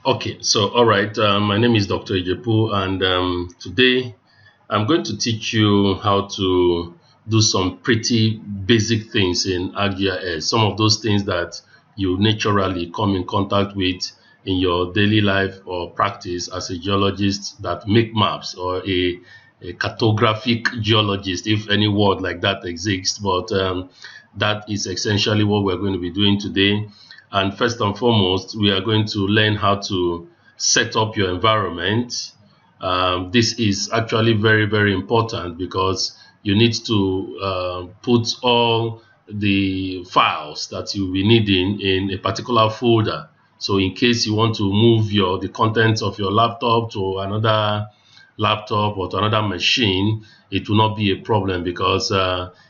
Okay, so all right, my name is Dr. Ijepu, and today I'm going to teach you how to do some pretty basic things in ArcGIS. Some of those things that you naturally come in contact with in your daily life or practice as a geologist that make maps, or a cartographic geologist, if any word like that exists. But that is essentially what we're going to be doing today. And first and foremost, we are going to learn how to set up your environment. This is actually very, very important because you need to put all the files that you'll be needing in a particular folder. So in case you want to move the contents of your laptop to another laptop or to another machine, it will not be a problem, because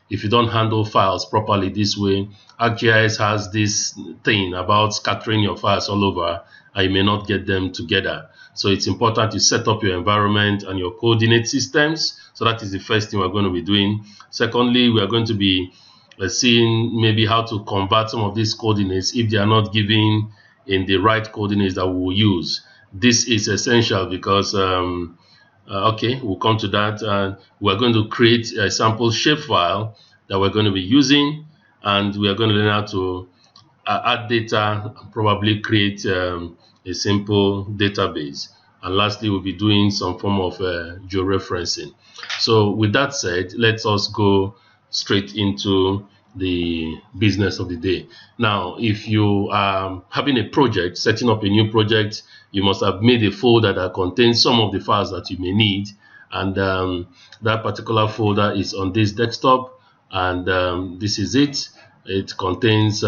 if you don't handle files properly this way, ArcGIS has this thing about scattering your files all over and you may not get them together. So it's important to set up your environment and your coordinate systems. So that is the first thing we're going to be doing. Secondly, we are going to be seeing maybe how to convert some of these coordinates if they are not given in the right coordinates that we will use. This is essential because okay, we'll come to that, and we're going to create a sample shapefile that we're going to be using, and we are going to learn how to add data and probably create a simple database. And lastly, we'll be doing some form of georeferencing. So with that said, let us go straight into the business of the day. Now, if you are having a project, setting up a new project, you must have made a folder that contains some of the files that you may need, and that particular folder is on this desktop, and this is it. It contains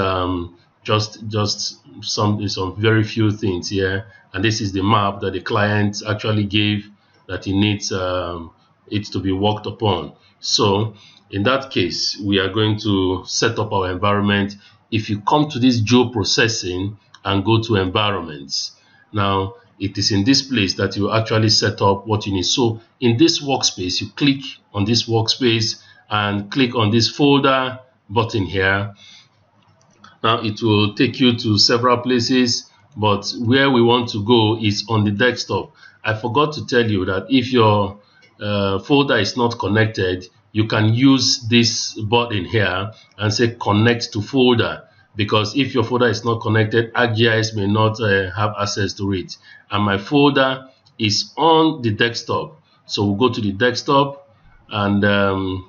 just some very few things here, and this is the map that the client actually gave that he needs it to be worked upon. So in that case, we are going to set up our environment. If you come to this geoprocessing and go to environments, now it is in this place that you actually set up what you need. So in this workspace, you click on this workspace and click on this folder button here. Now it will take you to several places, but where we want to go is on the desktop. I forgot to tell you that if your folder is not connected, you can use this button here and say connect to folder, because if your folder is not connected, ArcGIS may not have access to it. And my folder is on the desktop, so we'll go to the desktop and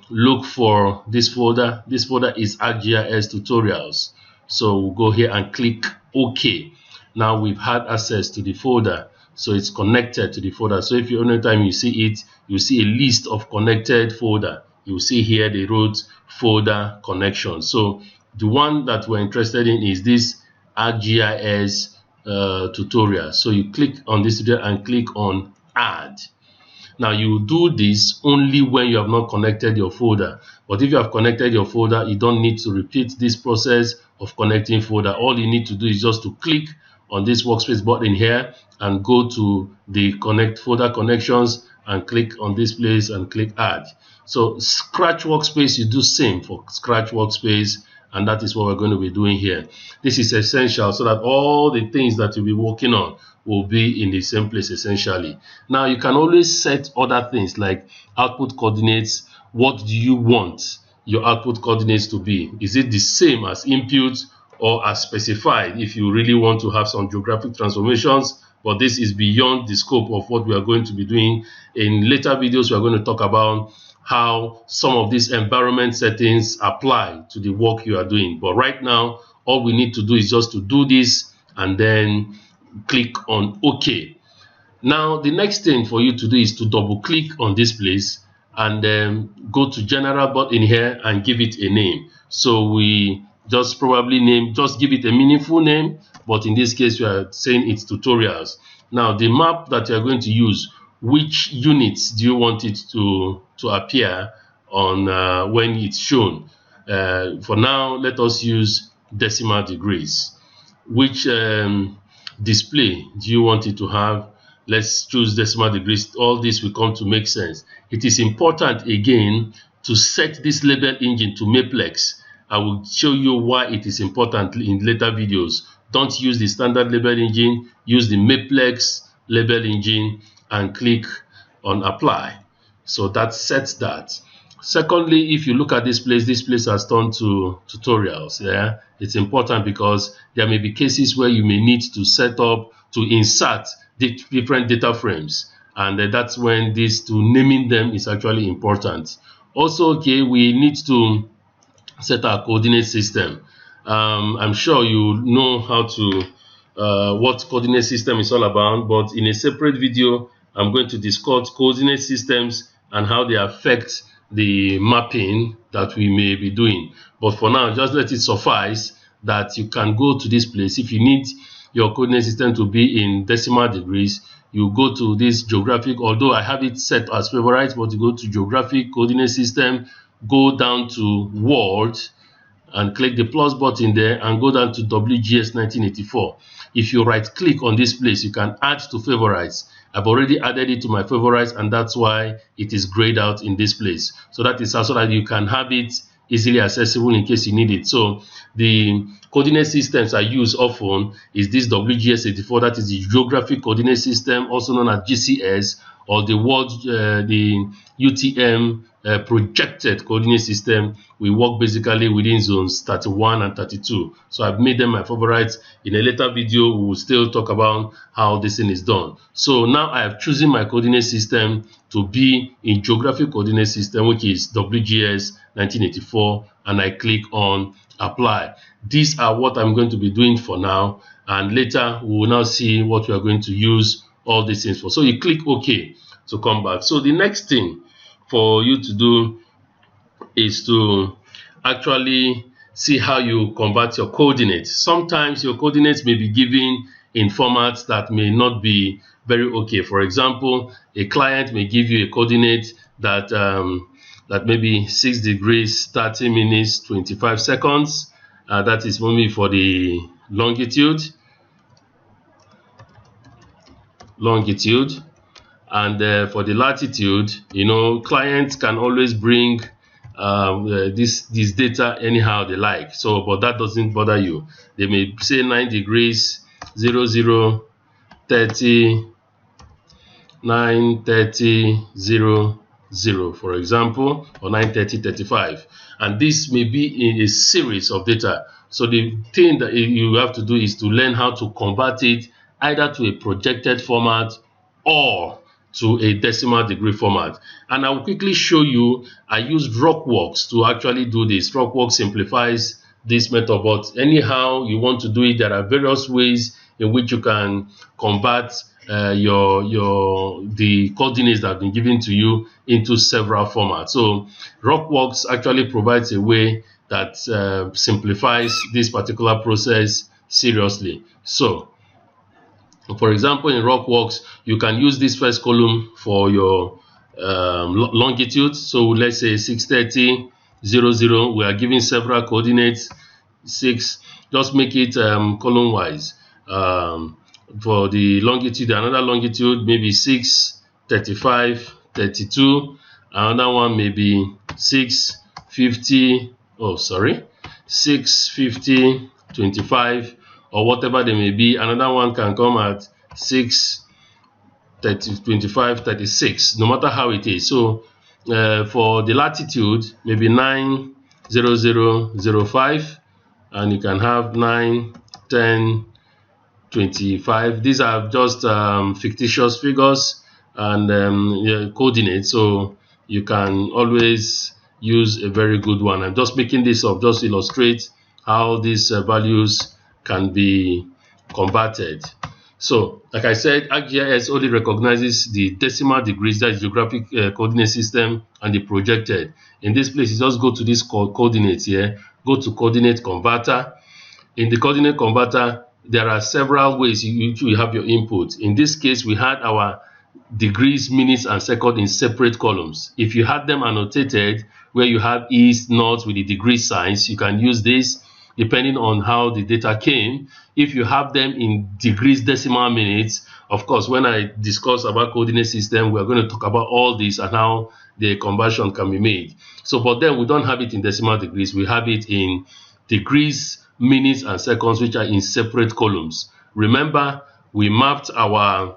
look for this folder. This folder is ArcGIS Tutorials. So we'll go here and click OK. Now we've had access to the folder, so it's connected to the folder. So if every time you see it, you see a list of connected folder. You see here the root folder connection. So the one that we're interested in is this ArcGIS tutorial. So you click on this tutorial and click on add. Now you do this only when you have not connected your folder. But if you have connected your folder, you don't need to repeat this process of connecting folder. All you need to do is just to click on this workspace button here and go to the connect folder connections and click on this place and click add. So Scratch workspace, you do same for Scratch workspace, and that is what we're going to be doing here. This is essential so that all the things that you'll be working on will be in the same place essentially. Now you can always set other things like output coordinates. What do you want your output coordinates to be? Is it the same as input or as specified if you really want to have some geographic transformations? But this is beyond the scope of what we are going to be doing. In later videos, we are going to talk about how some of these environment settings apply to the work you are doing. But right now, all we need to do is just to do this and then click on OK. Now, the next thing for you to do is to double click on this place and then go to general button here and give it a name. So we just probably just give it a meaningful name, but in this case we are saying it's tutorials. Now the map that you are going to use, which units do you want it to appear on when it's shown? For now, let us use decimal degrees. Which display do you want it to have? Let's choose decimal degrees. All this will come to make sense. It is important again to set this label engine to Maplex. I will show you why it is important in later videos Don't use the standard label engine, use the Maplex label engine and click on apply. So that sets that. Secondly, if you look at this place has turned to tutorials. Yeah, it's important because there may be cases where you may need to set up to insert different data frames, and that's when naming them is actually important. Also, okay, we need to set our coordinate system. I'm sure you know how to what coordinate system is all about, but in a separate video I'm going to discuss coordinate systems and how they affect the mapping that we may be doing. But for now, just let it suffice that you can go to this place. If you need your coordinate system to be in decimal degrees, you go to this geographic, although I have it set as favorite, but you go to geographic coordinate system, go down to world and click the plus button there and go down to WGS 1984. If you right click on this place, you can add to favorites. I've already added it to my favorites, and that's why it is grayed out in this place. So that is also that you can have it easily accessible in case you need it. So the coordinate systems I use often is this WGS 84, that is the geographic coordinate system, also known as GCS, or the world, the UTM projected coordinate system. We work basically within zones 31 and 32. So I've made them my favorites. In a later video, we will still talk about how this thing is done. So now I have chosen my coordinate system to be in geographic coordinate system, which is WGS 1984, and I click on apply. These are what I'm going to be doing for now, and later we will now see what we are going to use all these things for. So you click OK to come back. So the next thing for you to do is to actually see how you convert your coordinates. Sometimes your coordinates may be given in formats that may not be very okay. For example, a client may give you a coordinate that that maybe 6 degrees 30 minutes 25 seconds. That is only for the longitude, and for the latitude, you know, clients can always bring this data anyhow they like. So, but that doesn't bother you. They may say 9 degrees 00 30 9:30 00, for example, or 9:30 35, and this may be in a series of data. So the thing that you have to do is to learn how to convert it either to a projected format or to a decimal degree format. And I will quickly show you. I used Rockworks to actually do this. Rockworks simplifies this method, but anyhow you want to do it, there are various ways in which you can convert the coordinates that have been given to you into several formats. So Rockworks actually provides a way that simplifies this particular process seriously. So for example, in Rockworks, you can use this first column for your longitude. So let's say 6:30 00. We are giving several coordinates. 6. Just make it column wise. For the longitude, another longitude maybe 6 35 32. Another one maybe 6 50. Oh, sorry, 6 50 25. Or whatever they may be. Another one can come at 6 30 25 36, no matter how it is. So for the latitude, maybe 9 00 05, and you can have 9 10 25. These are just fictitious figures and coordinates, so you can always use a very good one. I'm just making this up just to illustrate how these values can be converted. So like I said, ArcGIS only recognizes the decimal degrees, that is geographic coordinate system, and the projected. In this place, you just go to this coordinates here, go to coordinate converter. In the coordinate converter, there are several ways you have your input. In this case, we had our degrees, minutes, and seconds in separate columns. If you had them annotated, where you have east, north with the degree signs, you can use this depending on how the data came. If you have them in degrees, decimal, minutes, of course, when I discuss about coordinate system, we're going to talk about all this and how the conversion can be made. So, but then we don't have it in decimal degrees. We have it in degrees minutes and seconds, which are in separate columns. Remember, we mapped our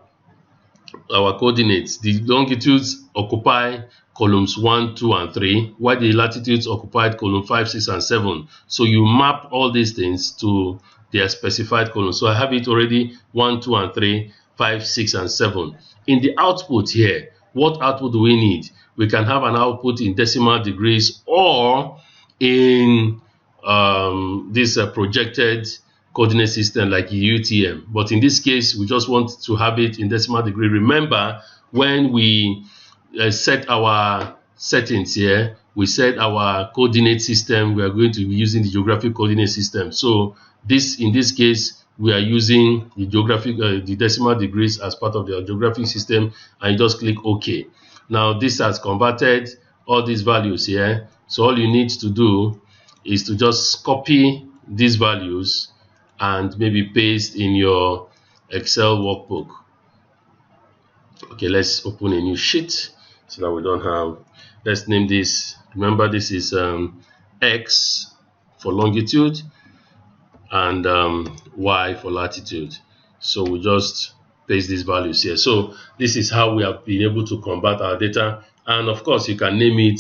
coordinates. The longitudes occupy columns 1, 2, and 3, while the latitudes occupied column 5, 6, and 7. So you map all these things to their specified columns. So I have it already 1, 2, and 3, 5, 6, and 7. In the output here, what output do we need? We can have an output in decimal degrees or in this projected coordinate system like UTM, but in this case we just want to have it in decimal degree. Remember, when we set our settings here, we set our coordinate system, we are going to be using the geographic coordinate system. So in this case we are using the geographic the decimal degrees as part of the geographic system, and you just click OK. Now this has converted all these values here, so all you need to do is to just copy these values and maybe paste in your Excel workbook. Okay, let's open a new sheet so that we don't have, let's name this, remember this is X for longitude and Y for latitude. So we just paste these values here. So this is how we have been able to convert our data, and of course you can name it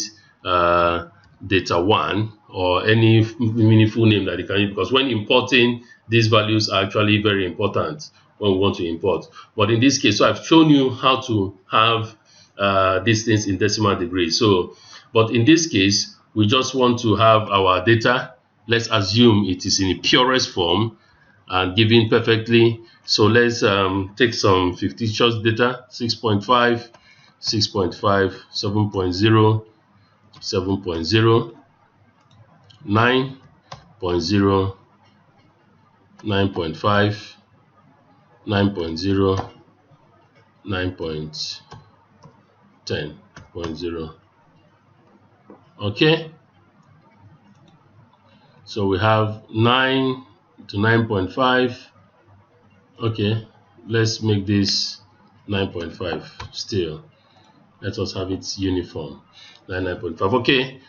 data 1 or any meaningful name that you can use, because when importing, these values are actually very important when we want to import. But in this case, so I've shown you how to have these things in decimal degrees. So, but in this case, we just want to have our data. Let's assume it is in the purest form and given perfectly. So let's take some fictitious data: 6.5, 6.5, 7.0, 7.0, 9.0, 9.5, 9.0, 9.10.0. Okay, so we have 9 to 9.5. Okay, let's make this 9.5 still. Let us have it uniform. 9.5. Okay,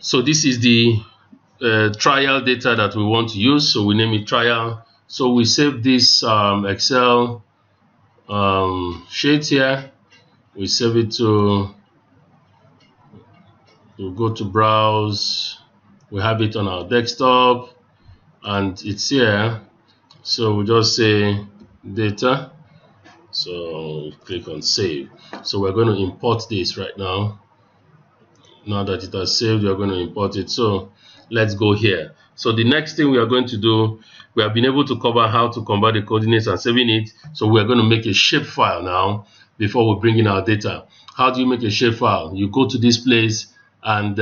so this is the trial data that we want to use, so we name it trial. So we save this Excel sheet here. We save it to, we'll go to browse. We have it on our desktop and it's here. So we just say data. So click on save. So we're going to import this right now. Now that it has saved, we are going to import it. So let's go here. So the next thing we are going to do, we have been able to cover how to convert the coordinates and saving it. So we are going to make a shapefile now before we bring in our data. How do you make a shapefile? You go to this place and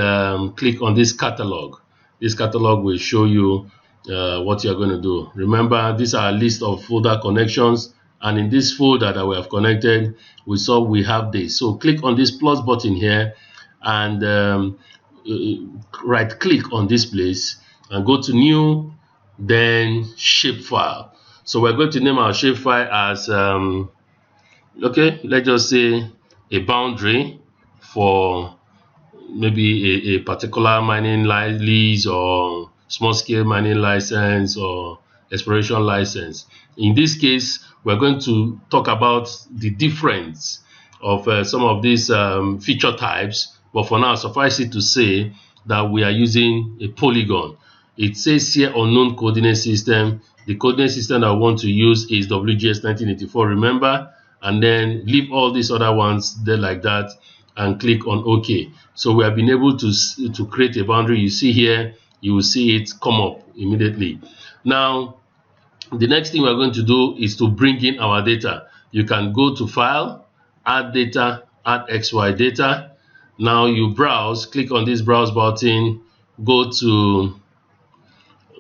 click on this catalog. This catalog will show you what you are going to do. Remember, these are a list of folder connections, and in this folder that we have connected, we saw we have this. So click on this plus button here and right click on this place and go to new, then shapefile. So we're going to name our shapefile as okay, let's just say a boundary for maybe a particular mining lease or small scale mining license or exploration license. In this case, we're going to talk about the difference of some of these feature types, but for now suffice it to say that we are using a polygon. It says here unknown coordinate system. The coordinate system that I want to use is WGS 1984, remember, and then leave all these other ones there like that and click on OK. So we have been able to create a boundary. You see here, you will see it come up immediately. Now the next thing we're going to do is to bring in our data. You can go to File, Add Data, Add XY Data. Now you browse, click on this browse button, go to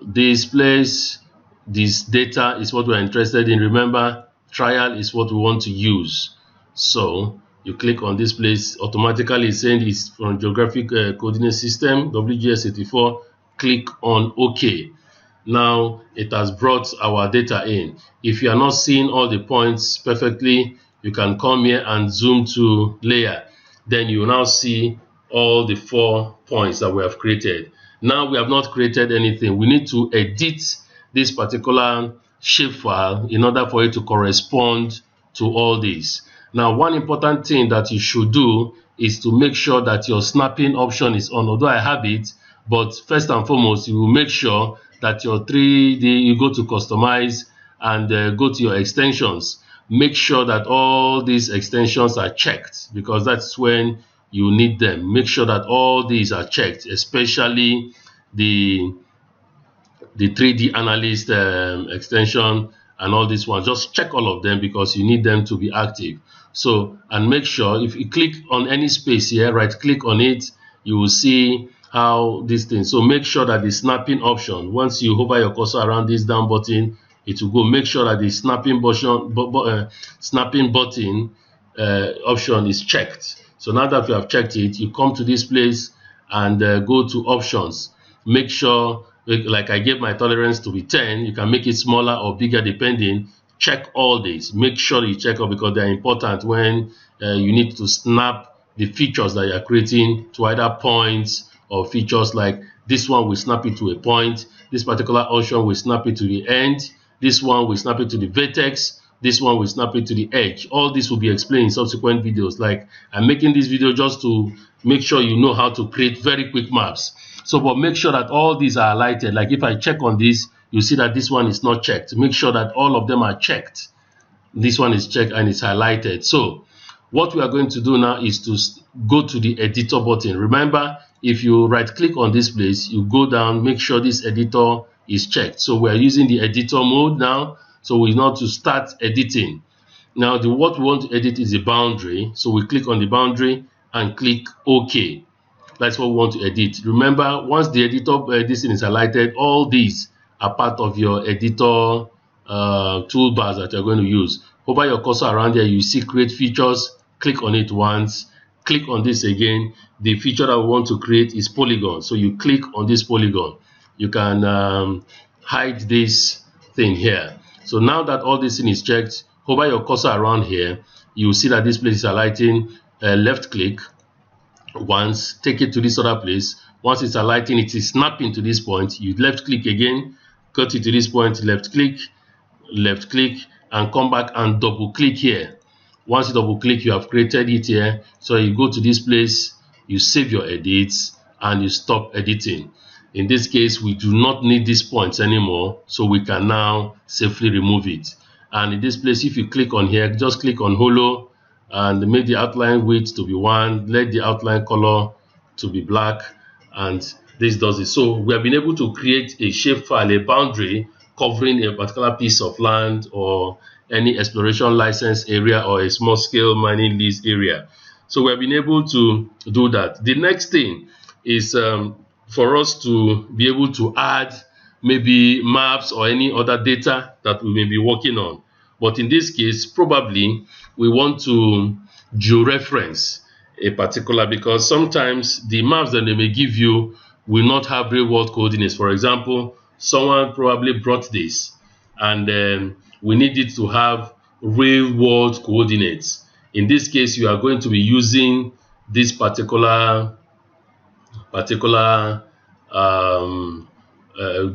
this place. This data is what we're interested in. Remember, trial is what we want to use. So you click on this place, automatically it's saying it's from geographic coordinate system, WGS84. Click on OK. Now it has brought our data in. If you are not seeing all the points perfectly, you can come here and zoom to layer. Then you will now see all the 4 points that we have created. Now we have not created anything. We need to edit this particular shapefile in order for it to correspond to all these. Now, one important thing that you should do is to make sure that your snapping option is on, although I have it, but first and foremost, you will make sure that your 3D, you go to customize and go to your extensions. Make sure that all these extensions are checked, because that's when you need them. Make sure that all these are checked, especially the 3D analyst extension and all these ones. Just check all of them because you need them to be active. So, and make sure if you click on any space here, right click on it, you will see how this thing. So make sure that the snapping option, once you hover your cursor around this down button, it will go. Make sure that the snapping button option is checked. So now that you have checked it, you come to this place and go to options. Make sure, like I gave my tolerance to be 10, you can make it smaller or bigger depending. Check all these. Make sure you check all, because they're important when you need to snap the features that you're creating to either points or features. Like this one will snap it to a point, this particular option will snap it to the end, this one will snap it to the vertex, this one will snap it to the edge. All this will be explained in subsequent videos. Like I'm making this video just to make sure you know how to create very quick maps. So, but make sure that all these are highlighted. Like if I check on this, you see that this one is not checked. Make sure that all of them are checked. This one is checked and it's highlighted. So what we are going to do now is to go to the editor button. Remember, if you right click on this place, you go down, make sure this editor is checked. So we are using the editor mode now. So we know to start editing. Now what we want to edit is the boundary. So we click on the boundary and click OK. That's what we want to edit. Remember, once the editor this thing is highlighted, all these are part of your editor toolbars that you're going to use. Hover your cursor around there, you see create features, click on it once, click on this again. The feature that we want to create is polygon, so you click on this polygon. You can hide this thing here. So now that all this thing is checked, hover your cursor around here, you see that this place is highlighting. Left click once, take it to this other place. Once it's highlighting, it is snapping to this point. You left click again, cut it to this point, left click, and come back and double click here. Once you double click, you have created it here. So you go to this place, you save your edits, and you stop editing. In this case, we do not need these points anymore, so we can now safely remove it. And in this place, if you click on here, just click on Holo and make the outline width to be 1, let the outline color to be black, and this does it. So we have been able to create a shapefile, a boundary covering a particular piece of land or any exploration license area or a small scale mining lease area. So we have been able to do that. The next thing is for us to be able to add maybe maps or any other data that we may be working on. But in this case, probably we want to georeference a particular, because sometimes the maps that they may give you will not have real world coordinates. For example, someone probably brought this and we need it to have real world coordinates. In this case, you are going to be using this particular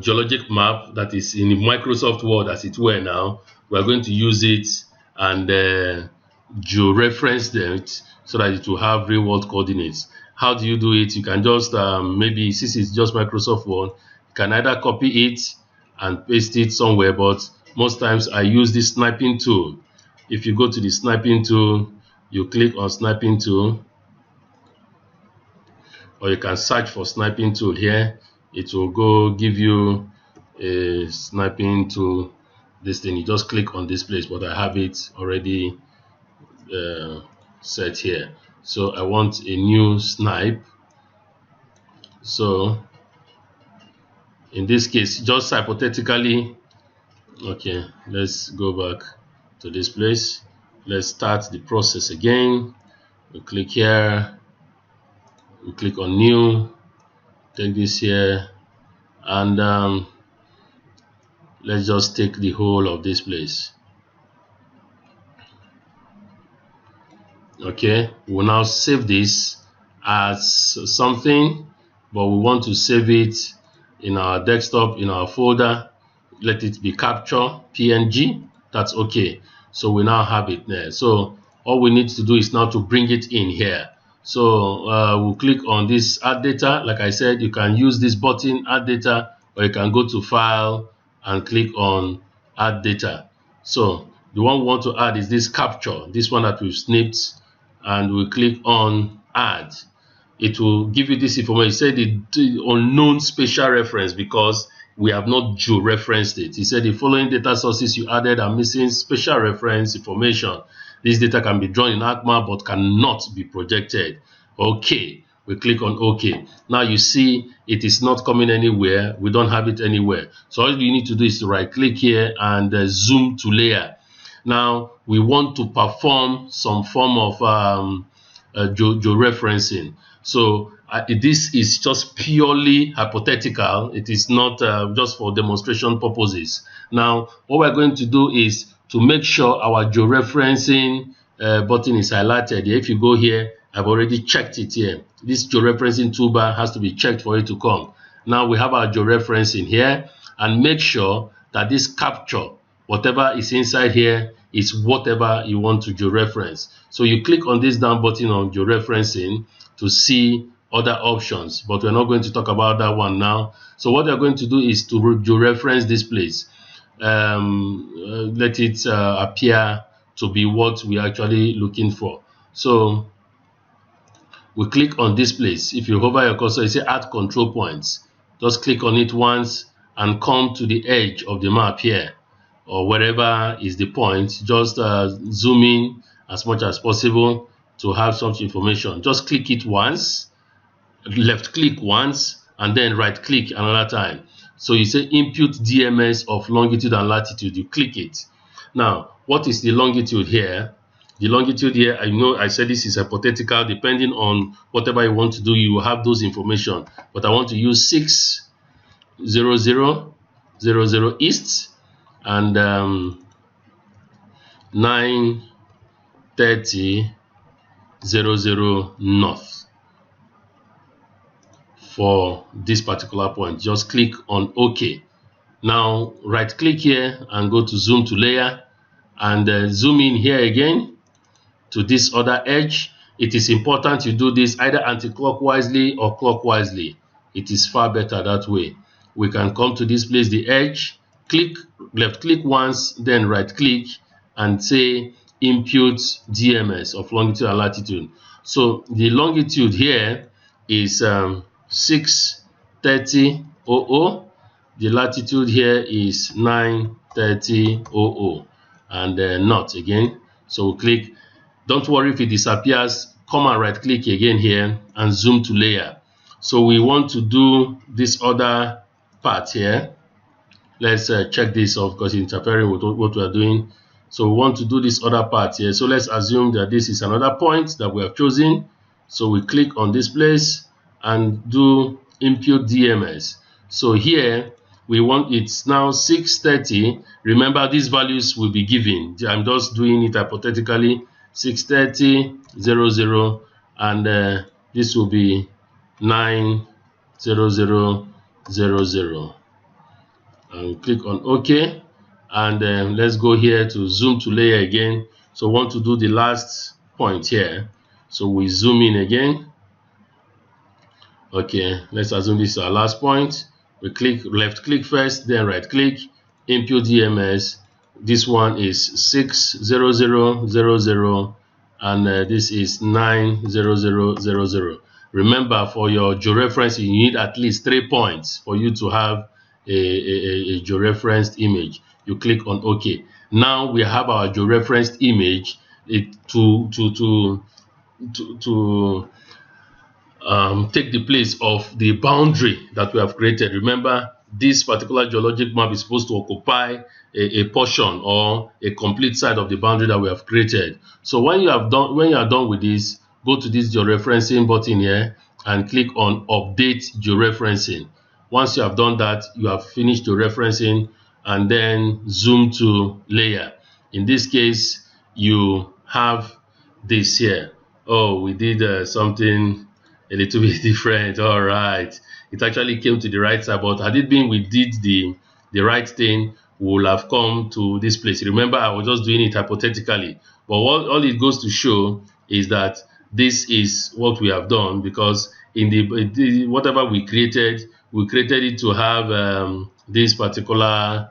geologic map that is in the Microsoft Word, as it were. Now we are going to use it and georeference them so that it will have real world coordinates. How do you do it? You can just maybe, since it's just Microsoft Word, you can either copy it and paste it somewhere, but most times I use this sniping tool. If you go to the sniping tool, you click on sniping tool, or you can search for sniping tool here. It will go give you a sniping tool. This thing, you just click on this place, but I have it already set here. So I want a new snipe. So in this case, just hypothetically, okay, let's go back to this place. Let's start the process again. We click here, we click on new, take this here, and let's just take the whole of this place. Okay, we'll now save this as something, but we want to save it in our desktop, in our folder. Let it be capture PNG. That's okay. So we now have it there. So all we need to do is now to bring it in here. So we'll click on this add data. Like I said, you can use this button add data, or you can go to file and click on add data. So the one we want to add is this capture, this one that we've snipped, and we click on add. It will give you this information. It said the unknown spatial reference because we have not georeferenced it. He said the following data sources you added are missing spatial reference information. This data can be drawn in ArcMap but cannot be projected. Okay, we click on OK. Now you see it is not coming anywhere. We don't have it anywhere. So all you need to do is to right click here and zoom to layer. Now we want to perform some form of georeferencing. So this is just purely hypothetical. It is not just for demonstration purposes. Now, what we're going to do is to make sure our georeferencing button is highlighted. If you go here, I've already checked it here. This georeferencing toolbar has to be checked for it to come. Now we have our georeferencing here, and make sure that this capture, whatever is inside here, is whatever you want to georeference. So you click on this down button on georeferencing to see other options, but we're not going to talk about that one now. So what we're going to do is to georeference this place. Let it appear to be what we're actually looking for. So we click on this place. If you hover your cursor, you say add control points. Just click on it once and come to the edge of the map here, or wherever is the point. Just zoom in as much as possible to have some information. Just click it once, left click once, and then right click another time. So you say input DMS of longitude and latitude. You click it. Now, what is the longitude here? The longitude here, I know I said this is hypothetical. Depending on whatever you want to do, you will have those information. But I want to use 60000 east and 93000 north for this particular point. Just click on OK. Now right click here and go to zoom to layer and zoom in here again to this other edge. It is important you do this either anti-clockwise or clockwise. It is far better that way. We can come to this place, the edge, click, left click once, then right click and say input DMS of longitude and latitude. So the longitude here is 63000. The latitude here is 93000 and north again. So we'll click. Don't worry if it disappears. Come and right click again here and zoom to layer. So we want to do this other part here. Let's check this off because it's interfering with what we are doing. So we want to do this other part here. So let's assume that this is another point that we have chosen. So we click on this place and do input DMS. So here we want, it's now 630. Remember, these values will be given. I'm just doing it hypothetically. 63000 and this will be 90000. And click on OK, and let's go here to zoom to layer again. So we want to do the last point here, so we zoom in again. Okay, let's assume this is our last point. We click, left click first, then right click, input DMS. This one is 60000 and this is 90000. Remember, for your georeferencing, you need at least 3 points for you to have a georeferenced image. You click on OK. Now we have our georeferenced image. Take the place of the boundary that we have created. Remember, this particular geologic map is supposed to occupy a portion or a complete side of the boundary that we have created. So when you are done with this, go to this georeferencing button here and click on update georeferencing. Once you have done that, you have finished georeferencing, and then zoom to layer. In this case, you have this here. Oh, we did something a little bit different. All right, it actually came to the right side, but had it been we did the right thing, we will have come to this place. Remember, I was just doing it hypothetically, but what all it goes to show is that this is what we have done, because in the whatever we created it to have this particular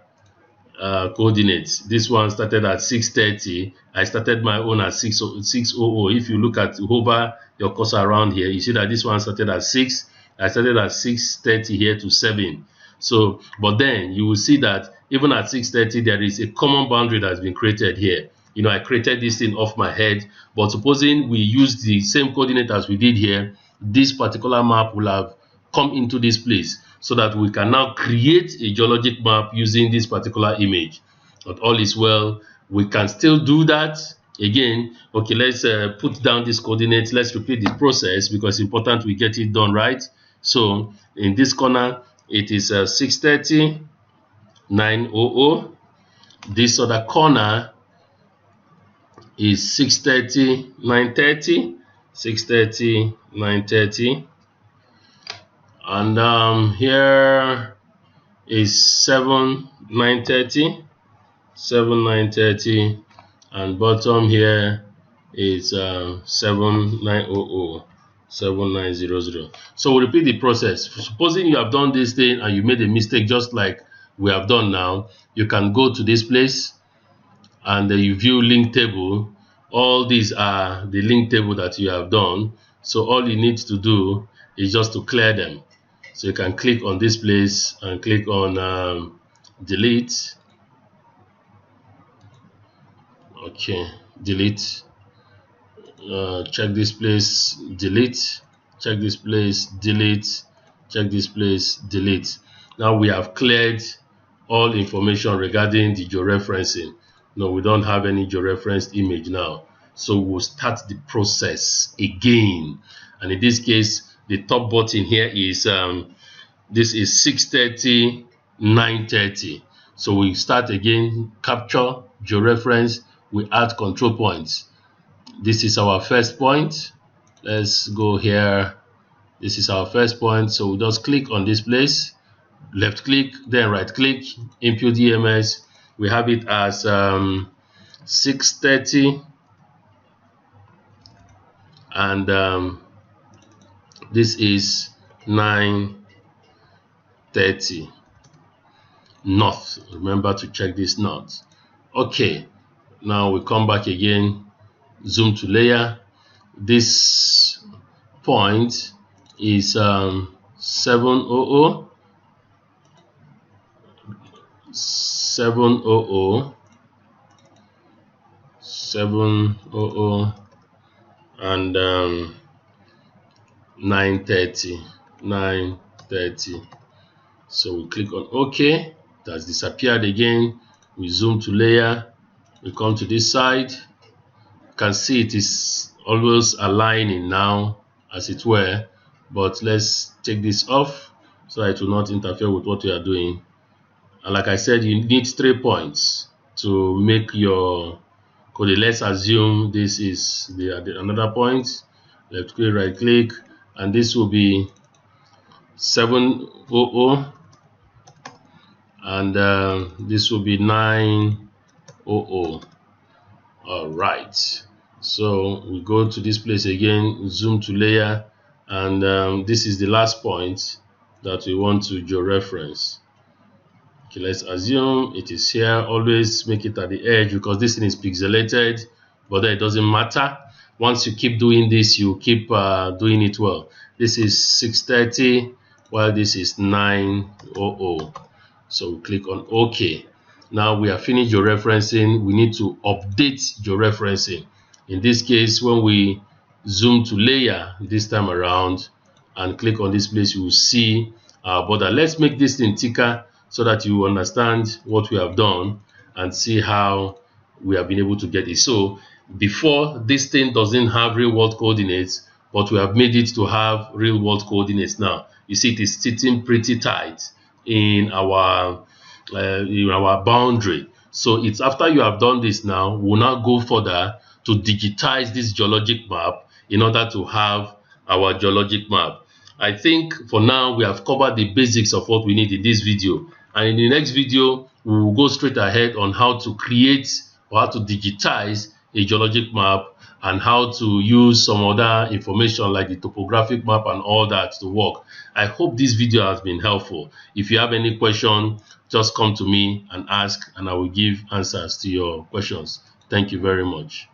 coordinates. This one started at 6:30. I started my own at 6:00. If you look at hover your cursor around here, you see that this one started at 6. I started at 6:30 here to 7. So, but then you will see that even at 6:30, there is a common boundary that has been created here. You know, I created this thing off my head, but supposing we use the same coordinate as we did here, this particular map will have come into this place, so that we can now create a geologic map using this particular image. But all is well, we can still do that again. Okay, let's put down this coordinate. Let's repeat the process, because it's important we get it done right. So in this corner, it is 6:30, 9:00. This other corner is 6:30, 9:30, 6:30, 9:30. And here is 7, 9:30, 7, 9:30, and bottom here is 7, 9:00, 7, 9:00. So we'll repeat the process. Supposing you have done this thing and you made a mistake, just like we have done now, you can go to this place and you view link table. All these are the link table that you have done. So all you need to do is just to clear them. So you can click on this place and click on delete. Okay, delete. Check this place, delete. Check this place, delete. Check this place, delete. Now we have cleared all information regarding the georeferencing. No, we don't have any georeferenced image now. So we'll start the process again. And in this case, the top button here is this is 6:30, 9:30. So we start again, capture, georeference, we add control points. This is our first point. Let's go here. This is our first point. So we just click on this place, left click, then right click, input EMS. We have it as 6:30, and this is 9:30 north. Remember to check this north. Okay, now we come back again, zoom to layer. This point is 7:00, 7:00, 7:00, and 9:30, 9:30. So we click on OK. It has disappeared again. We zoom to layer. We come to this side. You can see it is always aligning now, as it were. But let's take this off so that it will not interfere with what we are doing. And like I said, you need 3 points to make your code. Let's assume this is another point. Left click, right click, and this will be 7:00, and this will be 9:00. All right. So we go to this place again, zoom to layer, and this is the last point that we want to georeference. Okay, let's assume it is here. Always make it at the edge, because this thing is pixelated, but it doesn't matter. Once you keep doing this, you keep doing it well. This is 6:30, while this is 9:00. So we click on OK. Now we are finished georeferencing. We need to update georeferencing. In this case, when we zoom to layer this time around and click on this place, you will see our border. Let's make this thing thicker so that you understand what we have done and see how we have been able to get it. So before, this thing doesn't have real world coordinates, but we have made it to have real world coordinates now. You see it is sitting pretty tight in our boundary. So it's after you have done this now, we'll now go further to digitize this geologic map in order to have our geologic map. I think for now we have covered the basics of what we need in this video, and in the next video we will go straight ahead on how to create or how to digitize a geologic map and how to use some other information like the topographic map and all that to work. I hope this video has been helpful. If you have any question, just come to me and ask, and I will give answers to your questions. Thank you very much.